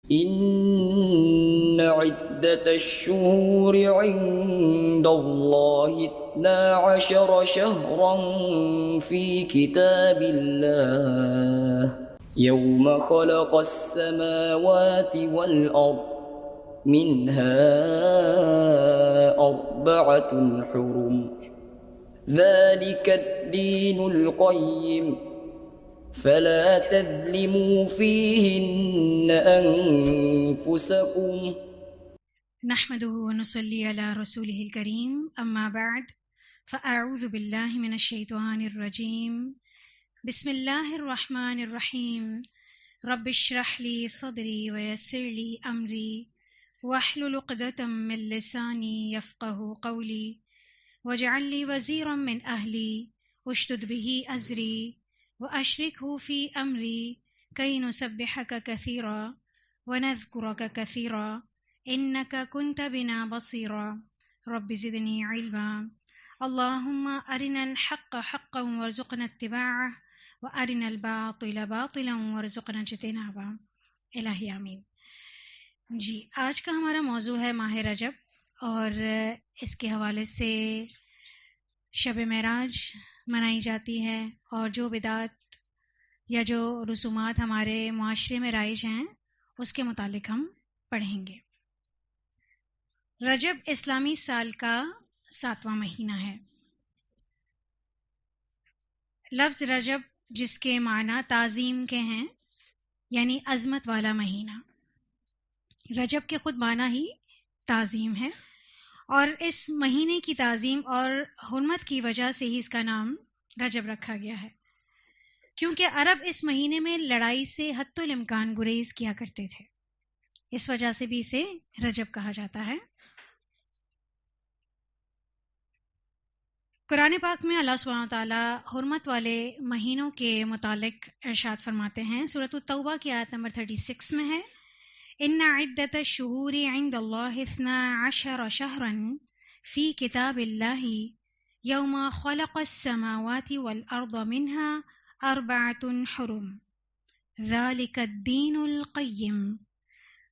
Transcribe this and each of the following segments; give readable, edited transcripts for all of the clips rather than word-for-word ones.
إن عدة الشهور عند الله 12 شهرا في كتاب الله يوم خلق السماوات والأرض منها 4 حرم ذلك الدين القيم فلا تظلموا فيهن أنفسكم نحمده ونصلي على رسوله الكريم أما بعد فأعوذ بالله من الشيطان الرجيم بسم الله الرحمن الرحيم رب اشرح لي صدري ويسر لي أمري واحلل عقدة من لساني يفقه قولي واجعل لي وزيرا من أهلي اشدد به أزري وأشركه في أمري كي نسبحك كثيرا ونذكرك كثيرا إنك كنت بنا بصيرا رب زدني علما اللهم أرنا الحق حقا وارزقنا اتباعه وأرنا الباطل باطلا وارزقنا اجتنابه الہی آمین۔ جی، آج کا ہمارا موضوع ہے ماہ رجب، اور اس کے حوالے سے شب معراج منائی جاتی ہے، اور جو بدعت یا جو رسومات ہمارے معاشرے میں رائج ہیں اس کے متعلق ہم پڑھیں گے۔ رجب اسلامی سال کا 7واں مہینہ ہے۔ لفظ رجب جس کے معنی تعظیم کے ہیں، یعنی عظمت والا مہینہ، رجب کے خود معنی ہی تعظیم ہے، اور اس مہینے کی تعظیم اور حرمت کی وجہ سے ہی اس کا نام رجب رکھا گیا ہے، کیونکہ عرب اس مہینے میں لڑائی سے حتی الامکان گریز کیا کرتے تھے، اس وجہ سے بھی اسے رجب کہا جاتا ہے۔ قرآن پاک میں اللہ سبحانہ وتعالیٰ حرمت والے مہینوں کے متعلق ارشاد فرماتے ہیں، سورۃ التوبہ کی آیت نمبر 36 میں ہے، ان عدت الشہور عند اللہ 12 شہرا فی کتاب اللہ یوم خلق السماوات والارض منها 4 حرم ذلك الدین القیم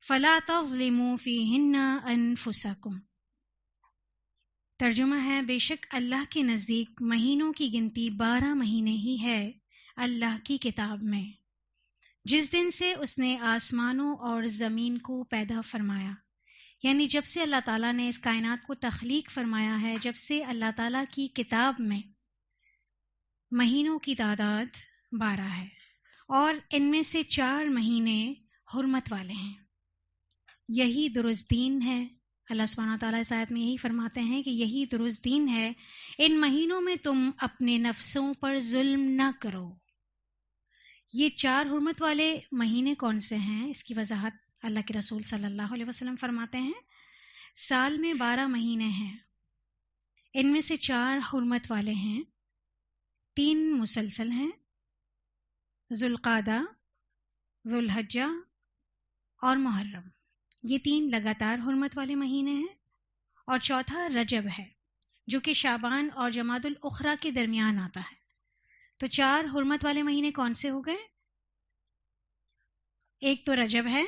فلا تظلموا فیہن انفسکم۔ ترجمہ ہے، بے شک اللہ کے نزدیک مہینوں کی گنتی 12 مہینے ہی ہے اللہ کی کتاب میں، جس دن سے اس نے آسمانوں اور زمین کو پیدا فرمایا، یعنی جب سے اللہ تعالیٰ نے اس کائنات کو تخلیق فرمایا ہے، جب سے اللہ تعالیٰ کی کتاب میں مہینوں کی تعداد 12 ہے، اور ان میں سے 4 مہینے حرمت والے ہیں۔ یہی درست دین ہے۔ اللہ سبحانہ تعالیٰ اس آیت میں یہی فرماتے ہیں کہ یہی درست دین ہے، ان مہینوں میں تم اپنے نفسوں پر ظلم نہ کرو۔ یہ 4 حرمت والے مہینے کون سے ہیں، اس کی وضاحت اللہ کے رسول صلی اللہ علیہ وسلم فرماتے ہیں، سال میں 12 مہینے ہیں، ان میں سے 4 حرمت والے ہیں، 3 مسلسل ہیں، ذوالقعدہ، ذوالحجہ اور محرم، یہ 3 لگاتار حرمت والے مہینے ہیں، اور چوتھا رجب ہے جو کہ شعبان اور جمادی الاخری کے درمیان آتا ہے۔ تو 4 حرمت والے مہینے کون سے ہو گئے؟ ایک تو رجب ہے،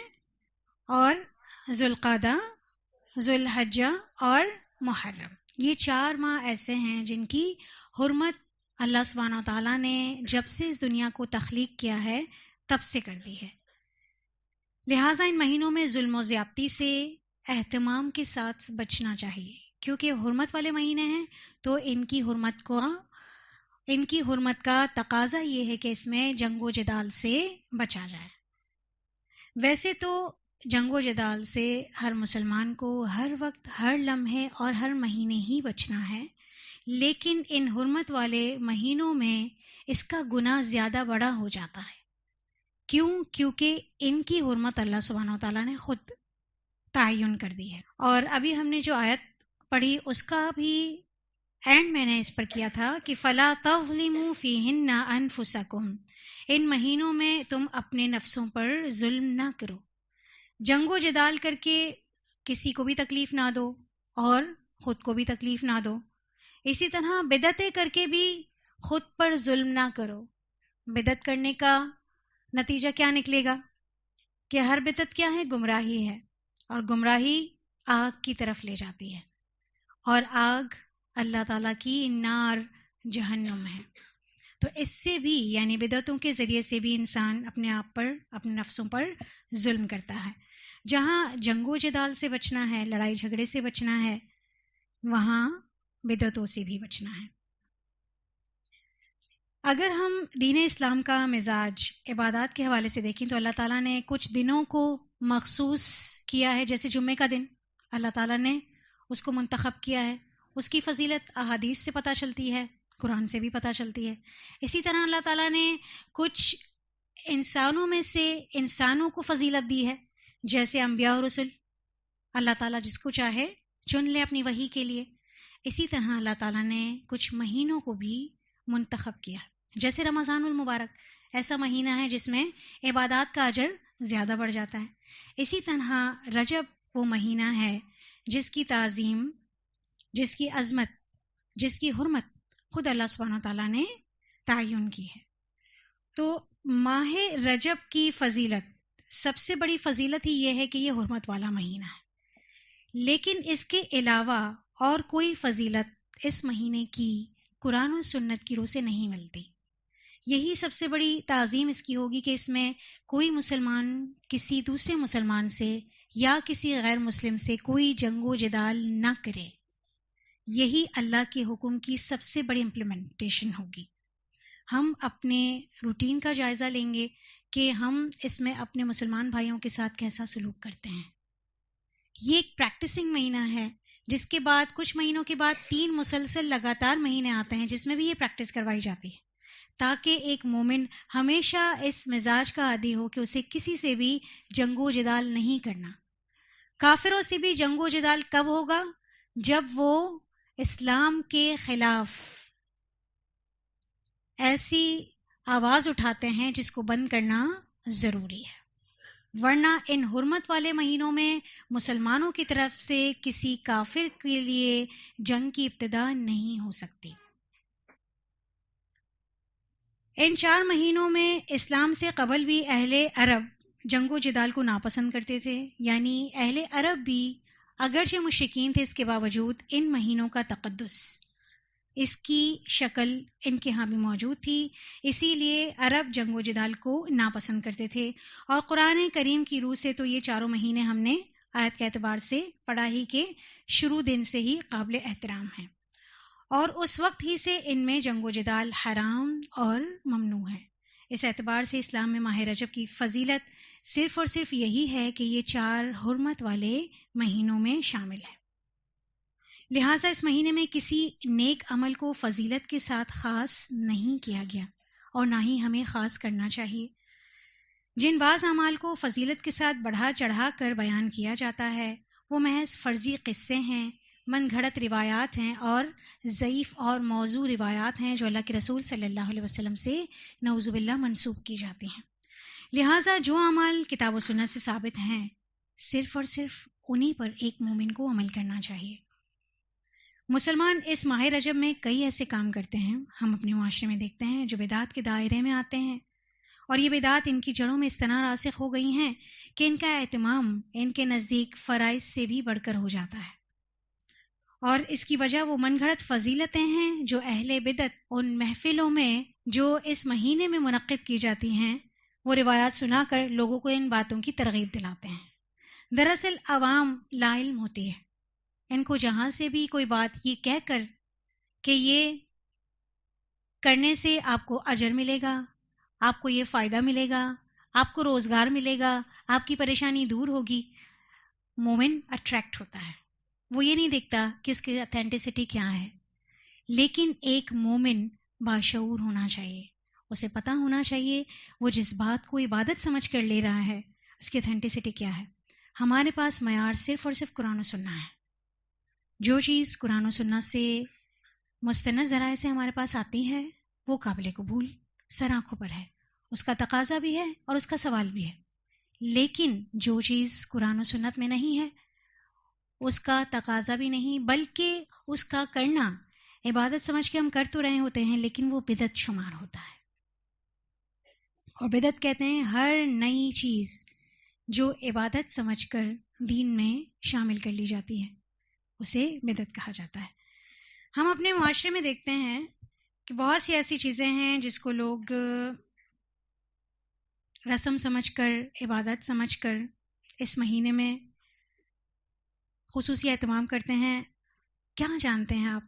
اور ذوالقعدہ، ذوالحجہ اور محرم، یہ 4 ماہ ایسے ہیں جن کی حرمت اللہ سبحانہ وتعالیٰ نے جب سے اس دنیا کو تخلیق کیا ہے تب سے کر دی ہے، لہٰذا ان مہینوں میں ظلم و زیادتی سے اہتمام کے ساتھ بچنا چاہیے، کیونکہ حرمت والے مہینے ہیں تو ان کی حرمت کا تقاضا یہ ہے کہ اس میں جنگ و جدال سے بچا جائے۔ ویسے تو جنگ و جدال سے ہر مسلمان کو ہر وقت، ہر لمحے اور ہر مہینے ہی بچنا ہے، لیکن ان حرمت والے مہینوں میں اس کا گناہ زیادہ بڑا ہو جاتا ہے۔ کیوں؟ کیونکہ ان کی حرمت اللہ سبحانہ وتعالیٰ نے خود تعین کر دی ہے، اور ابھی ہم نے جو آیت پڑھی اس کا بھی اینڈ میں نے اس پر کیا تھا کہ فَلَا تَظْلِمُوا فِيهِنَّ أَنفُسَكُمْ، ان مہینوں میں تم اپنے نفسوں پر ظلم نہ کرو، جنگ و جدال کر کے کسی کو بھی تکلیف نہ دو اور خود کو بھی تکلیف نہ دو، اسی طرح بدعتیں کر کے بھی خود پر ظلم نہ کرو۔ بدعت کرنے کا نتیجہ کیا نکلے گا؟ کہ ہر بدعت کیا ہے؟ گمراہی ہے، اور گمراہی آگ کی طرف لے جاتی ہے، اور آگ اللہ تعالیٰ کی نار جہنم ہے۔ تو اس سے بھی یعنی بدعتوں کے ذریعے سے بھی انسان اپنے آپ پر، اپنے نفسوں پر ظلم کرتا ہے۔ جہاں جنگ و جدال سے بچنا ہے، لڑائی جھگڑے سے بچنا ہے، وہاں بدعتوں سے بھی بچنا ہے۔ اگر ہم دین اسلام کا مزاج عبادات کے حوالے سے دیکھیں تو اللہ تعالیٰ نے کچھ دنوں کو مخصوص کیا ہے، جیسے جمعے کا دن اللہ تعالیٰ نے اس کو منتخب کیا ہے، اس کی فضیلت احادیث سے پتہ چلتی ہے، قرآن سے بھی پتہ چلتی ہے۔ اسی طرح اللہ تعالیٰ نے کچھ انسانوں میں سے انسانوں کو فضیلت دی ہے، جیسے انبیاء و رسل، اللہ تعالیٰ جس کو چاہے چن لے اپنی وحی کے لیے۔ اسی طرح اللہ تعالیٰ نے کچھ مہینوں کو بھی منتخب کیا، جیسے رمضان المبارک ایسا مہینہ ہے جس میں عبادات کا اجر زیادہ بڑھ جاتا ہے۔ اسی طرح رجب وہ مہینہ ہے جس کی تعظیم، جس کی عظمت، جس کی حرمت خود اللہ سبحانہ تعالیٰ نے تعین کی ہے۔ تو ماہ رجب کی فضیلت، سب سے بڑی فضیلت ہی یہ ہے کہ یہ حرمت والا مہینہ ہے، لیکن اس کے علاوہ اور کوئی فضیلت اس مہینے کی قرآن و سنت کی روح سے نہیں ملتی۔ یہی سب سے بڑی تعظیم اس کی ہوگی کہ اس میں کوئی مسلمان کسی دوسرے مسلمان سے یا کسی غیر مسلم سے کوئی جنگ و جدال نہ کرے۔ یہی اللہ کے حکم کی سب سے بڑی امپلیمنٹیشن ہوگی۔ ہم اپنے روٹین کا جائزہ لیں گے کہ ہم اس میں اپنے مسلمان بھائیوں کے ساتھ کیسا سلوک کرتے ہیں۔ یہ ایک پریکٹسنگ مہینہ ہے، جس کے بعد کچھ مہینوں کے بعد 3 مسلسل لگاتار مہینے آتے ہیں جس میں بھی یہ پریکٹس کروائی جاتی ہے، تاکہ ایک مومن ہمیشہ اس مزاج کا عادی ہو کہ اسے کسی سے بھی جنگ و جدال نہیں کرنا۔ کافروں سے بھی جنگ و جدال کب ہوگا؟ جب وہ اسلام کے خلاف ایسی آواز اٹھاتے ہیں جس کو بند کرنا ضروری ہے، ورنہ ان حرمت والے مہینوں میں مسلمانوں کی طرف سے کسی کافر کے لیے جنگ کی ابتدا نہیں ہو سکتی۔ ان 4 مہینوں میں اسلام سے قبل بھی اہل عرب جنگ و جدال کو ناپسند کرتے تھے، یعنی اہل عرب بھی اگرچہ مشرکین تھے اس کے باوجود ان مہینوں کا تقدس، اس کی شکل ان کے ہاں بھی موجود تھی، اسی لیے عرب جنگ و جدال کو ناپسند کرتے تھے۔ اور قرآن کریم کی روح سے تو یہ 4 مہینے ہم نے آیت کے اعتبار سے پڑھا ہی کہ شروع دن سے ہی قابل احترام ہیں، اور اس وقت ہی سے ان میں جنگ و جدال حرام اور ممنوع ہے۔ اس اعتبار سے اسلام میں ماہ رجب کی فضیلت صرف اور صرف یہی ہے کہ یہ 4 حرمت والے مہینوں میں شامل ہے۔ لہٰذا اس مہینے میں کسی نیک عمل کو فضیلت کے ساتھ خاص نہیں کیا گیا، اور نہ ہی ہمیں خاص کرنا چاہیے۔ جن بعض اعمال کو فضیلت کے ساتھ بڑھا چڑھا کر بیان کیا جاتا ہے وہ محض فرضی قصے ہیں، من گھڑت روایات ہیں اور ضعیف اور موضوع روایات ہیں جو اللہ کے رسول صلی اللہ علیہ وسلم سے نعوذ باللہ منسوب کی جاتی ہیں۔ لہٰذا جو اعمال کتاب و سنت سے ثابت ہیں صرف اور صرف انہی پر ایک مومن کو عمل کرنا چاہیے۔ مسلمان اس ماہ رجب میں کئی ایسے کام کرتے ہیں، ہم اپنے معاشرے میں دیکھتے ہیں، جو بدعات کے دائرے میں آتے ہیں، اور یہ بدعات ان کی جڑوں میں اس طرح راسخ ہو گئی ہیں کہ ان کا اہتمام ان کے نزدیک فرائض سے بھی بڑھ کر ہو جاتا ہے، اور اس کی وجہ وہ من گھڑت فضیلتیں ہیں جو اہل بدعت ان محفلوں میں جو اس مہینے میں منعقد کی جاتی ہیں وہ روایات سنا کر لوگوں کو ان باتوں کی ترغیب دلاتے ہیں۔ دراصل عوام لا علم ہوتی ہے، ان کو جہاں سے بھی کوئی بات یہ کہہ کر کہ یہ کرنے سے آپ کو اجر ملے گا، آپ کو یہ فائدہ ملے گا، آپ کو روزگار ملے گا، آپ کی پریشانی دور ہوگی، مومن اٹریکٹ ہوتا ہے۔ وہ یہ نہیں دیکھتا کہ اس کی اتھینٹسٹی کیا ہے، لیکن ایک مومن باشعور ہونا چاہیے، اسے پتہ ہونا چاہیے وہ جس بات کو عبادت سمجھ کر لے رہا ہے اس کی اتھینٹسٹی کیا ہے۔ ہمارے پاس معیار صرف اور صرف قرآن و سنت ہے۔ جو چیز قرآن و سنت سے مستند ذرائع سے ہمارے پاس آتی ہے وہ قابل قبول سر آنکھوں پر ہے، اس کا تقاضا بھی ہے اور اس کا سوال بھی ہے، لیکن جو چیز قرآن و سنت میں نہیں ہے اس کا تقاضا بھی نہیں، بلکہ اس کا کرنا عبادت سمجھ کے ہم کر تو رہے ہوتے ہیں لیکن وہ بدعت شمار ہوتا ہے۔ اور بدعت کہتے ہیں ہر نئی چیز جو عبادت سمجھ کر دین میں شامل کر لی جاتی ہے، اسے بدعت کہا جاتا ہے۔ ہم اپنے معاشرے میں دیکھتے ہیں کہ بہت سی ایسی چیزیں ہیں جس کو لوگ رسم سمجھ کر، عبادت سمجھ کر اس مہینے میں خصوصی اہتمام کرتے ہیں۔ کیا جانتے ہیں آپ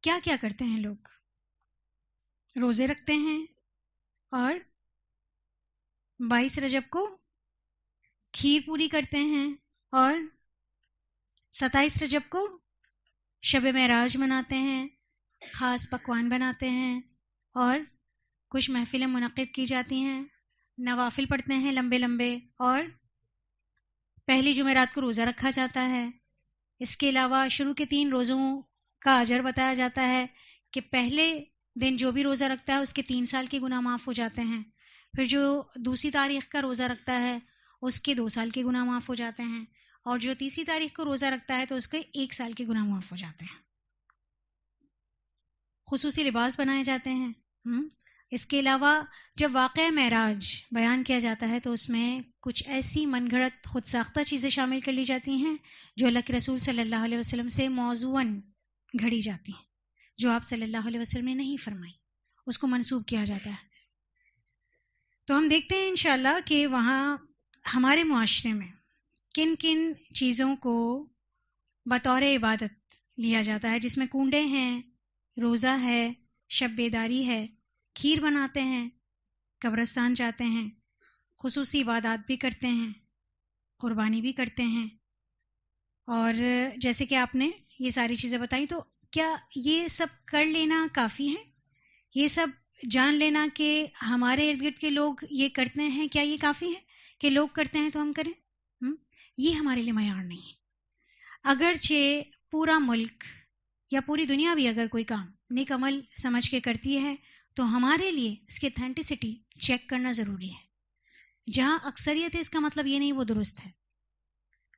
کیا کیا کرتے ہیں؟ لوگ روزے رکھتے ہیں اور 22 رجب کو کھیر پوری کرتے ہیں، اور 27 رجب کو شب معراج مناتے ہیں، خاص پکوان بناتے ہیں، اور کچھ محفلیں منعقد کی جاتی ہیں، نوافل پڑھتے ہیں لمبے لمبے، اور پہلی جمعرات کو روزہ رکھا جاتا ہے۔ اس کے علاوہ شروع کے 3 روزوں کا اجر بتایا جاتا ہے کہ پہلے دن جو بھی روزہ رکھتا ہے اس کے 3 سال کے گناہ معاف ہو جاتے ہیں، پھر جو دوسری تاریخ کا روزہ رکھتا ہے اس کے 2 سال کے گناہ معاف ہو جاتے ہیں، اور جو تیسری تاریخ کو روزہ رکھتا ہے تو اس کے 1 سال کے گناہ معاف ہو جاتے ہیں۔ خصوصی لباس بنائے جاتے ہیں۔ اس کے علاوہ جب واقعہ معراج بیان کیا جاتا ہے تو اس میں کچھ ایسی من گھڑت خود ساختہ چیزیں شامل کر لی جاتی ہیں جو اللہ کے رسول صلی اللہ علیہ وسلم سے موضوعاً گھڑی جاتی ہیں، جو آپ صلی اللہ علیہ وسلم نے نہیں فرمائی، اس کو منسوب کیا جاتا ہے۔ تو ہم دیکھتے ہیں انشاءاللہ کہ وہاں ہمارے معاشرے میں کن کن چیزوں کو بطور عبادت لیا جاتا ہے، جس میں کنڈے ہیں، روزہ ہے، شب بیداری ہے، کھیر بناتے ہیں، قبرستان جاتے ہیں، خصوصی عبادات بھی کرتے ہیں، قربانی بھی کرتے ہیں۔ اور جیسے کہ آپ نے یہ ساری چیزیں بتائیں، تو کیا یہ سب کر لینا کافی ہے؟ یہ سب جان لینا کہ ہمارے ارد گرد کے لوگ یہ کرتے ہیں، کیا یہ کافی ہے کہ لوگ کرتے ہیں تو ہم کریں؟ یہ ہمارے لیے معیار نہیں ہے۔ اگرچہ پورا ملک یا پوری دنیا بھی اگر کوئی کام نیک عمل سمجھ کے کرتی ہے تو ہمارے لیے اس کی اتھینٹسٹی چیک کرنا ضروری ہے۔ جہاں اکثریت ہے اس کا مطلب یہ نہیں وہ درست ہے۔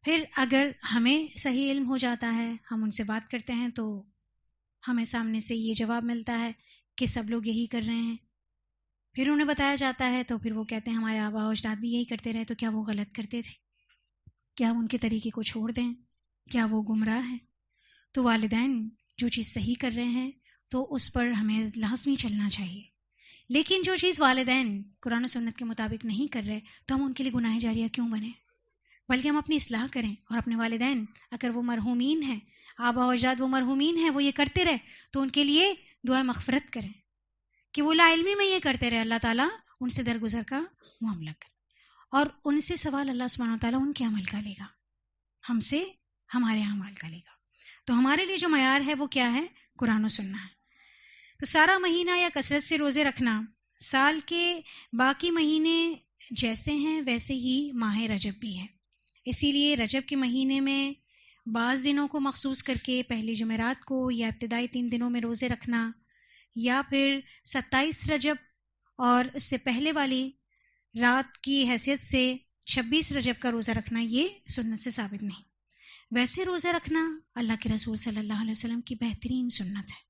پھر اگر ہمیں صحیح علم ہو جاتا ہے، ہم ان سے بات کرتے ہیں تو ہمیں سامنے سے یہ جواب ملتا ہے کہ سب لوگ یہی کر رہے ہیں۔ پھر انہیں بتایا جاتا ہے تو پھر وہ کہتے ہیں ہمارے آباء و اجداد بھی یہی کرتے رہے، تو کیا وہ غلط کرتے تھے؟ کیا ہم ان کے طریقے کو چھوڑ دیں؟ کیا وہ گمراہ ہیں؟ تو والدین جو چیز صحیح کر رہے ہیں تو اس پر ہمیں لازمی چلنا چاہیے، لیکن جو چیز والدین قرآن و سنت کے مطابق نہیں کر رہے تو ہم ان کے لیے گناہ جاریہ کیوں بنیں؟ بلکہ ہم اپنی اصلاح کریں، اور اپنے والدین اگر وہ مرحومین ہیں، آباء و اجداد وہ مرحومین ہیں، وہ یہ کرتے رہے تو ان کے لیے دعا مغفرت کریں کہ وہ لا علمی میں یہ کرتے رہے، اللہ تعالیٰ ان سے درگزر کا معاملہ کرے، اور ان سے سوال اللہ سبحانہ و تعالیٰ ان کے عمل کا لے گا، ہم سے ہمارے اعمال کا لے گا۔ تو ہمارے لیے جو معیار ہے وہ کیا ہے؟ قرآن و سنت ہے۔ تو سارا مہینہ یا کثرت سے روزے رکھنا، سال کے باقی مہینے جیسے ہیں ویسے ہی ماہ رجب بھی ہے، اسی لیے رجب کے مہینے میں بعض دنوں کو مخصوص کر کے پہلی جمعرات کو یا ابتدائی 3 دنوں میں روزے رکھنا، یا پھر 27 رجب اور اس سے پہلے والی رات کی حیثیت سے 26 رجب کا روزہ رکھنا، یہ سنت سے ثابت نہیں۔ ویسے روزہ رکھنا اللہ کے رسول صلی اللہ علیہ وسلم کی بہترین سنت ہے۔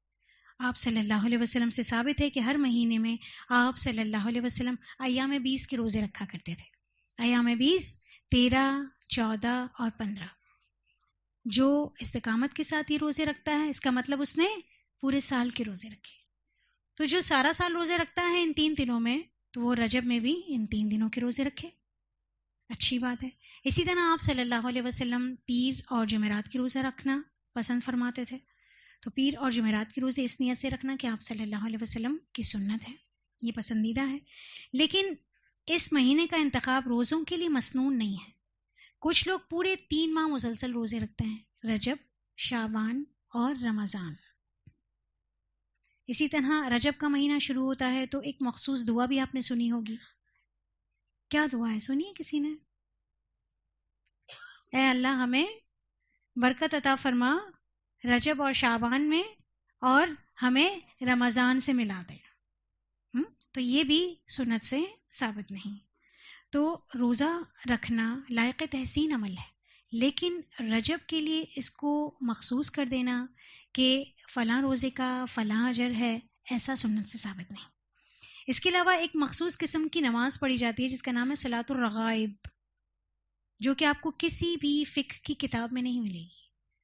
آپ صلی اللہ علیہ وسلم سے ثابت ہے کہ ہر مہینے میں آپ صلی اللہ علیہ وسلم ایام 20 کے روزے رکھا کرتے تھے۔ ایام 20 13، 14 اور 15۔ جو استقامت کے ساتھ یہ روزے رکھتا ہے اس کا مطلب اس نے پورے سال کے روزے رکھے۔ تو جو سارا سال روزے رکھتا ہے ان 3 دنوں میں، تو وہ رجب میں بھی ان 3 دنوں کے روزے رکھے، اچھی بات ہے۔ اسی طرح آپ صلی اللہ علیہ وسلم پیر اور جمعرات کے روزہ رکھنا پسند فرماتے تھے، تو پیر اور جمعرات کے روزے اس نیت سے رکھنا کہ آپ صلی اللہ علیہ وسلم کی سنت ہے، یہ پسندیدہ ہے۔ لیکن اس مہینے کا انتخاب روزوں کے لیے مسنون نہیں ہے۔ کچھ لوگ پورے 3 ماہ مسلسل روزے رکھتے ہیں، رجب، شعبان اور رمضان۔ اسی طرح رجب کا مہینہ شروع ہوتا ہے تو ایک مخصوص دعا بھی آپ نے سنی ہوگی۔ کیا دعا ہے؟ سنی ہے کسی نے؟ اے اللہ ہمیں برکت عطا فرما رجب اور شعبان میں، اور ہمیں رمضان سے ملا دے۔ تو یہ بھی سنت سے ثابت نہیں۔ تو روزہ رکھنا لائق تحسین عمل ہے، لیکن رجب کے لیے اس کو مخصوص کر دینا کہ فلاں روزے کا فلاں اجر ہے، ایسا سنت سے ثابت نہیں۔ اس کے علاوہ ایک مخصوص قسم کی نماز پڑھی جاتی ہے جس کا نام ہے صلاۃ الرغائب۔ جو کہ آپ کو کسی بھی فقہ کی کتاب میں نہیں ملے گی.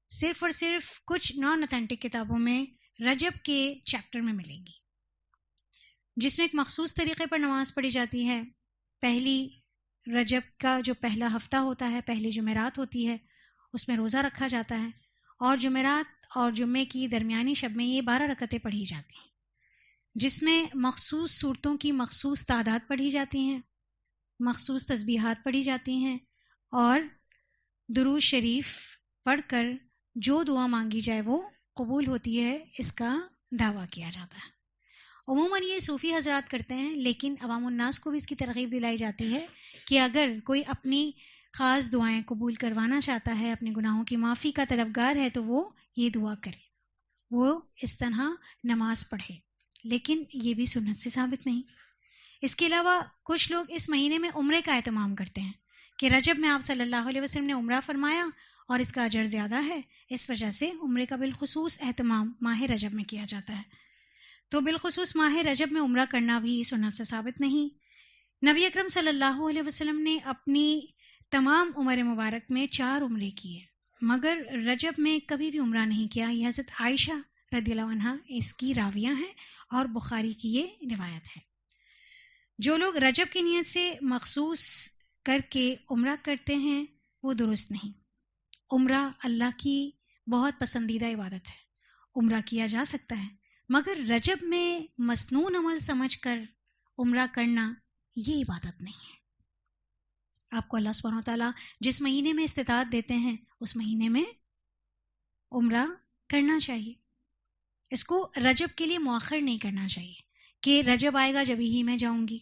صرف اور صرف کچھ نان اتھینٹک کتابوں میں رجب کے چیپٹر میں ملے گی، جس میں ایک مخصوص طریقے پر نماز پڑھی جاتی ہے. پہلی رجب کا جو پہلا ہفتہ ہوتا ہے، پہلی جمعرات ہوتی ہے، اس میں روزہ رکھا جاتا ہے، اور جمعرات اور جمعے کی درمیانی شب میں یہ 12 رکعتیں پڑھی جاتی ہیں، جس میں مخصوص صورتوں کی مخصوص تعداد پڑھی جاتی ہیں، مخصوص تسبیحات پڑھی جاتی ہیں، اور درود شریف پڑھ کر جو دعا مانگی جائے وہ قبول ہوتی ہے، اس کا دعویٰ کیا جاتا ہے. عموماً یہ صوفی حضرات کرتے ہیں، لیکن عوام الناس کو بھی اس کی ترغیب دلائی جاتی ہے کہ اگر کوئی اپنی خاص دعائیں قبول کروانا چاہتا ہے، اپنے گناہوں کی معافی کا طلبگار ہے، تو وہ یہ دعا کرے، وہ اس طرح نماز پڑھے. لیکن یہ بھی سنت سے ثابت نہیں. اس کے علاوہ کچھ لوگ اس مہینے میں عمرے کا اہتمام کرتے ہیں کہ رجب میں آپ صلی اللہ علیہ وسلم نے عمرہ فرمایا اور اس کا اجر زیادہ ہے، اس وجہ سے عمرے کا بالخصوص اہتمام ماہ رجب میں کیا جاتا ہے. تو بالخصوص ماہ رجب میں عمرہ کرنا بھی سنت سے ثابت نہیں. نبی اکرم صلی اللہ علیہ وسلم نے اپنی تمام عمر مبارک میں 4 عمرے کیے، مگر رجب میں کبھی بھی عمرہ نہیں کیا. یہ حضرت عائشہ رضی اللہ عنہا اس کی راویہ ہیں، اور بخاری کی یہ روایت ہے. جو لوگ رجب کی نیت سے مخصوص کر کے عمرہ کرتے ہیں وہ درست نہیں. عمرہ اللہ کی بہت پسندیدہ عبادت ہے، عمرہ کیا جا سکتا ہے، مگر رجب میں مسنون عمل سمجھ کر عمرہ کرنا یہ عبادت نہیں ہے. آپ کو اللہ سبحانہ وتعالیٰ جس مہینے میں استطاعت دیتے ہیں اس مہینے میں عمرہ کرنا چاہیے. اس کو رجب کے لیے مؤخر نہیں کرنا چاہیے کہ رجب آئے گا جب ہی میں جاؤں گی،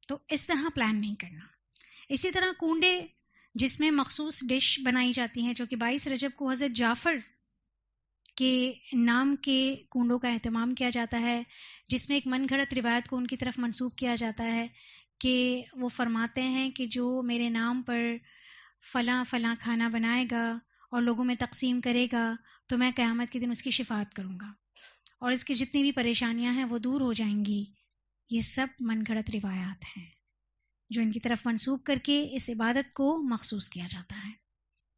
تو اس طرح پلان نہیں کرنا. اسی طرح کنڈے، جس میں مخصوص ڈش بنائی جاتی ہیں، جو کہ 22 رجب کو حضرت جعفر کے نام کے کنڈوں کا اہتمام کیا جاتا ہے، جس میں ایک من گھڑت روایت کو ان کی طرف منسوب کیا جاتا ہے کہ وہ فرماتے ہیں کہ جو میرے نام پر فلاں فلاں کھانا بنائے گا اور لوگوں میں تقسیم کرے گا تو میں قیامت کے دن اس کی شفاعت کروں گا، اور اس کی جتنی بھی پریشانیاں ہیں وہ دور ہو جائیں گی. یہ سب من گھڑت روایات ہیں جو ان کی طرف منسوب کر کے اس عبادت کو مخصوص کیا جاتا ہے.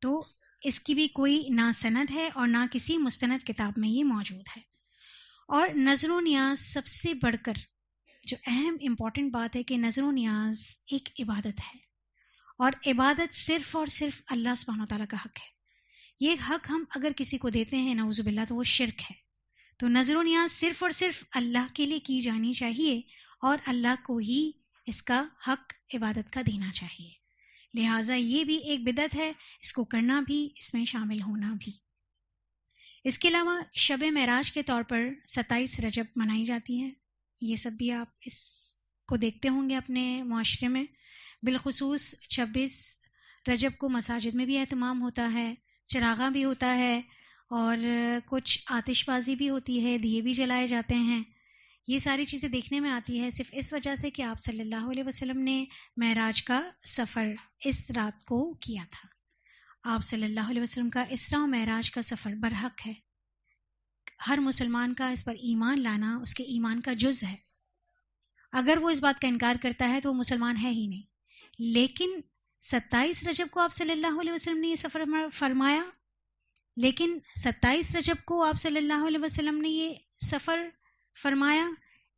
تو اس کی بھی کوئی نہ سند ہے اور نہ کسی مستند کتاب میں یہ موجود ہے. اور نظر و نیاز سب سے بڑھ کر جو اہم امپورٹنٹ بات ہے کہ نظر و نیاز ایک عبادت ہے، اور عبادت صرف اور صرف اللہ سبحانہ وتعالیٰ کا حق ہے. یہ حق ہم اگر کسی کو دیتے ہیں نعوذ باللہ تو وہ شرک ہے. تو نظر و نیاز صرف اور صرف اللہ کے لیے کی جانی چاہیے، اور اللہ کو ہی اس کا حق عبادت کا دینا چاہیے. لہٰذا یہ بھی ایک بدعت ہے، اس کو کرنا بھی، اس میں شامل ہونا بھی. اس کے علاوہ شب معراج کے طور پر 27 رجب منائی جاتی ہے. یہ سب بھی آپ اس کو دیکھتے ہوں گے اپنے معاشرے میں. بالخصوص 26 رجب کو مساجد میں بھی اہتمام ہوتا ہے، چراغاں بھی ہوتا ہے، اور کچھ آتش بازی بھی ہوتی ہے، دیے بھی جلائے جاتے ہیں. یہ ساری چیزیں دیکھنے میں آتی ہے صرف اس وجہ سے کہ آپ صلی اللہ علیہ وسلم نے معراج کا سفر اس رات کو کیا تھا. آپ صلی اللہ علیہ وسلم کا اسراء و معراج کا سفر برحق ہے. ہر مسلمان کا اس پر ایمان لانا اس کے ایمان کا جز ہے. اگر وہ اس بات کا انکار کرتا ہے تو وہ مسلمان ہے ہی نہیں. لیکن 27 رجب کو آپ صلی اللہ علیہ وسلم نے یہ سفر فرمایا، لیکن 27 رجب کو آپ صلی اللہ علیہ وسلم نے یہ سفر فرمایا،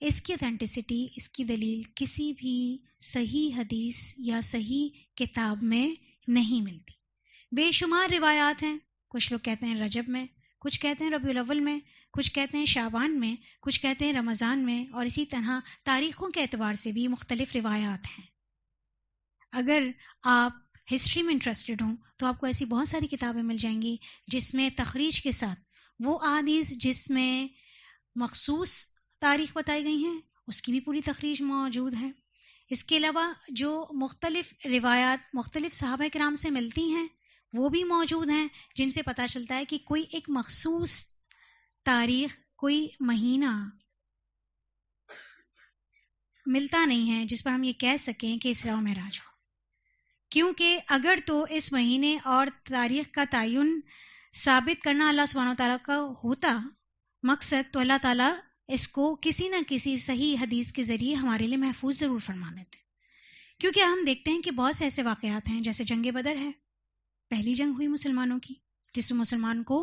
اس کی اتھینٹسٹی، اس کی دلیل کسی بھی صحیح حدیث یا صحیح کتاب میں نہیں ملتی. بے شمار روایات ہیں، کچھ لوگ کہتے ہیں رجب میں، کچھ کہتے ہیں ربیع الاول میں، کچھ کہتے ہیں شعبان میں، کچھ کہتے ہیں رمضان میں، اور اسی طرح تاریخوں کے اعتبار سے بھی مختلف روایات ہیں. اگر آپ ہسٹری میں انٹرسٹڈ ہوں تو آپ کو ایسی بہت ساری کتابیں مل جائیں گی جس میں تخریج کے ساتھ وہ احادیث جس میں مخصوص تاریخ بتائی گئی ہیں اس کی بھی پوری تخریج موجود ہے. اس کے علاوہ جو مختلف روایات مختلف صحابہ کرام سے ملتی ہیں وہ بھی موجود ہیں، جن سے پتہ چلتا ہے کہ کوئی ایک مخصوص تاریخ، کوئی مہینہ ملتا نہیں ہے جس پر ہم یہ کہہ سکیں کہ اسراء و معراج ہو. کیونکہ اگر تو اس مہینے اور تاریخ کا تعین ثابت کرنا اللہ سبحانہ وتعالیٰ کا ہوتا مقصد، تو اللہ تعالیٰ اس کو کسی نہ کسی صحیح حدیث کے ذریعے ہمارے لیے محفوظ ضرور فرما دیتے. کیونکہ ہم دیکھتے ہیں کہ بہت سے ایسے واقعات ہیں، جیسے جنگ بدر ہے، پہلی جنگ ہوئی مسلمانوں کی، جس میں مسلمان کو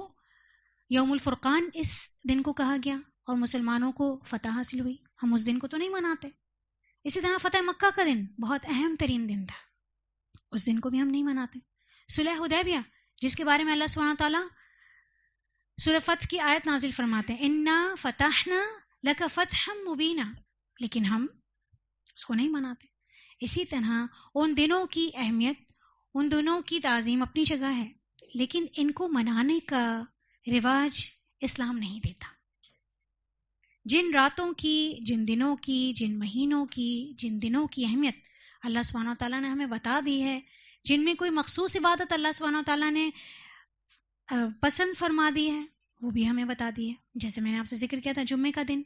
یوم الفرقان اس دن کو کہا گیا اور مسلمانوں کو فتح حاصل ہوئی. ہم اس دن کو تو نہیں مناتے. اسی طرح فتح مکہ کا دن بہت اہم ترین دن تھا، اس دن کو بھی ہم نہیں مناتے. صلح حدیبیہ، جس کے بارے میں اللہ سبحانہ تعالیٰ سورہ فتح کی آیت نازل فرماتے ہیں، انا فتحنا لک فتحا مبینا، لیکن ہم اس کو نہیں مناتے. اسی طرح ان دنوں کی اہمیت، ان دنوں کی تعظیم اپنی جگہ ہے، لیکن ان کو منانے کا رواج اسلام نہیں دیتا. جن راتوں کی، جن دنوں کی، جن مہینوں کی، جن دنوں کی اہمیت اللہ سبحانہ تعالیٰ نے ہمیں بتا دی ہے، جن میں کوئی مخصوص عبادت اللہ سبحانہ تعالیٰ نے پسند فرما دی ہے، وہ بھی ہمیں بتا دی ہے. جیسے میں نے آپ سے ذکر کیا تھا، جمعے کا دن